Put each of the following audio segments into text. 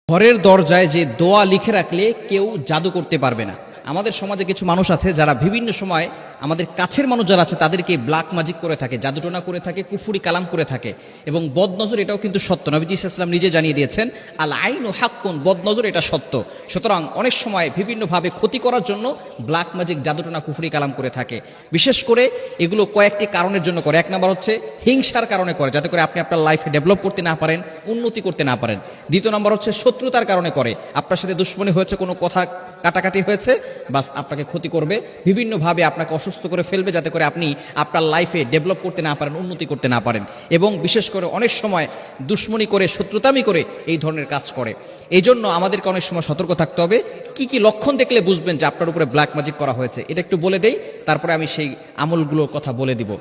ঘরের দরজায় যে দোয়া লিখে রাখলে কেউ জাদু করতে পারবে না। আমাদের সমাজে কিছু মানুষ আছে যারা বিভিন্ন সময় আমাদের কাছের মানুষ যারা আছে তাদেরকে ব্ল্যাক ম্যাজিক করে থাকে, জাদুটোনা করে থাকে, কুফুরি কালাম করে থাকে এবং বদনজর এটাও কিন্তু সত্য। নবীজি সাল্লাল্লাহু আলাইহি ওয়াসাল্লাম নিজে জানিয়ে দিয়েছেন, আল আইনু হাক্কুন, বদনজর এটা সত্য। সুতরাং অনেক সময় বিভিন্নভাবে ক্ষতি করার জন্য ব্ল্যাক ম্যাজিক, জাদুটোনা, কুফুরি কালাম করে থাকে। বিশেষ করে এগুলো কয়েকটি কারণের জন্য করে। এক নাম্বার হচ্ছে হিংসার কারণে করে, যাতে করে আপনি আপনার লাইফে ডেভেলপ করতে না পারেন, উন্নতি করতে না পারেন। দ্বিতীয় নম্বর হচ্ছে শত্রুতার কারণে করে, আপনার সাথে দুশ্মনী হয়েছে, কোনো কথা কাটাকাটি হয়েছে, বাস আপনাকে ক্ষতি করবে, বিভিন্নভাবে আপনাকে অসুস্থ করে ফেলবে, যাতে করে আপনি আপনার লাইফে ডেভেলপ করতে না পারেন, উন্নতি করতে না পারেন। এবং বিশেষ করে অনেক সময় দুশ্মনী করে, শত্রুতামি করে এই ধরনের কাজ করে। এই জন্য আমাদেরকে অনেক সময় সতর্ক থাকতে হবে। কি কি লক্ষণ দেখলে বুঝবেন যে আপনার উপরে ব্ল্যাক ম্যাজিক করা হয়েছে, এটা একটু বলে দেই, তারপরে আমি সেই আমলগুলোর কথা বলে দিব।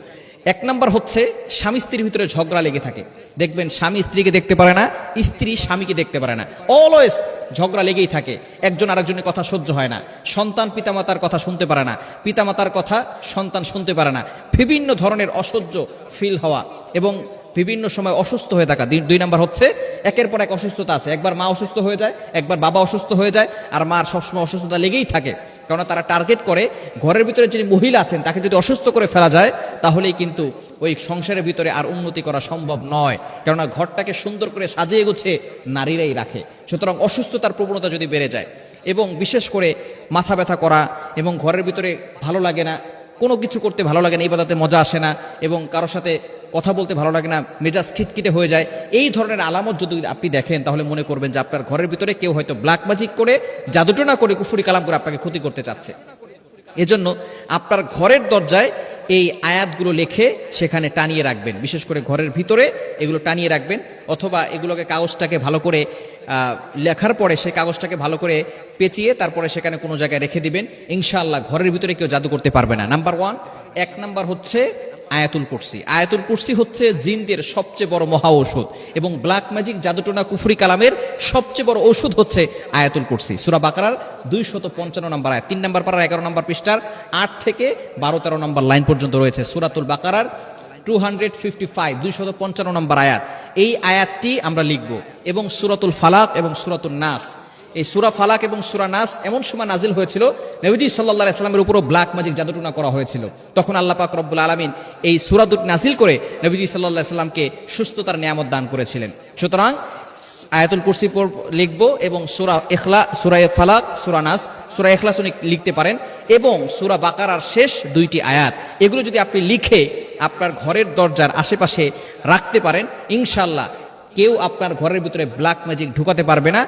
এক নাম্বার হচ্ছে স্বামী স্ত্রীর ভিতরে ঝগড়া লেগে থাকে। দেখবেন স্বামী স্ত্রীকে দেখতে পারে না, স্ত্রী স্বামীকে দেখতে পারে না, অলওয়েজ ঝগড়া লেগেই থাকে, একজন আরেকজনের কথা সহ্য হয় না, সন্তান পিতামাতার কথা শুনতে পারে না, পিতামাতার কথা সন্তান শুনতে পারে না, বিভিন্ন ধরনের অসহ্য ফিল হওয়া এবং বিভিন্ন সময় অসুস্থ হয়ে থাকা। দুই নাম্বার হচ্ছে একের পর এক অসুস্থতা আছে, একবার মা অসুস্থ হয়ে যায়, একবার বাবা অসুস্থ হয়ে যায়, আর মার সবসময় অসুস্থতা লেগেই থাকে। কারণ তারা টার্গেট করে ঘরের ভিতরে যিনি মহিলা আছেন তাকে যদি অসুস্থ করে ফেলা যায়, তাহলেই কিন্তু ওই সংসারের ভিতরে আর উন্নতি করা সম্ভব নয়। কেননা ঘরটাকে সুন্দর করে সাজিয়ে গুছিয়ে নারীরাই রাখে। সুতরাং অসুস্থতার প্রবণতা যদি বেড়ে যায় এবং বিশেষ করে মাথা ব্যথা করা এবং ঘরের ভিতরে ভালো লাগে না, কোনো কিছু করতে ভালো লাগে না, ইবাদতে মজা আসে না এবং কারোর সাথে কথা বলতে ভালো লাগে না, মেজাজ খিটখিটে হয়ে যায়, এই ধরনের আলামত যদি আপনি দেখেন তাহলে মনে করবেন যে আপনার ঘরের ভিতরে কেউ হয়তো ব্ল্যাক ম্যাজিক করে, জাদুটোনা করে, কুফুরি কালাম করে আপনাকে ক্ষতি করতে চাচ্ছে। এজন্য আপনার ঘরের দরজায় এই আয়াতগুলো লিখে সেখানে টানিয়ে রাখবেন। বিশেষ করে ঘরের ভিতরে এগুলো টানিয়ে রাখবেন, অথবা এগুলোকে কাগজটাকে ভালো করে লেখার পরে সেই কাগজটাকে ভালো করে পেঁচিয়ে তারপরে সেখানে কোনো জায়গায় রেখে দিবেন। ইনশাআল্লাহ ঘরের ভিতরে কেউ জাদু করতে পারবে না। নাম্বার ওয়ান, এক নাম্বার হচ্ছে আয়াতুল কুরসি। আয়াতুল কুরসি হচ্ছে জিনদের সবচেয়ে বড় মহা ঔষধ এবং ব্ল্যাক ম্যাজিক, জাদুটোনা, কুফরি কালামের সবচেয়ে বড় ঔষধ হচ্ছে আয়াতুল কুরসি। সূরা বাকারার 255 নম্বর আয়াত, 3 নম্বর পারার 11 নম্বর পৃষ্ঠার 8 থেকে 12-13 নম্বর লাইন পর্যন্ত রয়েছে। সূরাতুল বাকারার 255 নম্বর আয়াত, এই আয়াতটি আমরা লিখব। এবং সূরাতুল ফালাক এবং সূরাতুন নাস, এই সূরা ফালাক এবং সূরা নাস এমন সময় নাজিল হয়েছিল, নবীজি সাল্লাল্লাহু আলাইহি ওয়াসাল্লামের উপরও ব্ল্যাক ম্যাজিক, জাদুটোনা করা হয়েছিল। তখন আল্লাহ পাক রব্বুল আলামিন এই সূরা দুটি নাজিল করে নবীজি সাল্লাল্লাহু আলাইহি ওয়াসাল্লামকে সুস্থতার নিয়ামত দান করেছিলেন। সুতরাং আয়াতুল কুরসি লিখব এবং সূরা ফালাক, সূরা নাস, সূরা ইখলাস লিখতে পারেন এবং সূরা বাকারার শেষ দুইটি আয়াত, এগুলো যদি আপনি লিখে আপনার ঘরের দরজার আশেপাশে রাখতে পারেন, ইনশাআল্লাহ কেউ আপনার ঘরের ভিতরে ব্ল্যাক ম্যাজিক ঢুকাতে পারবে না।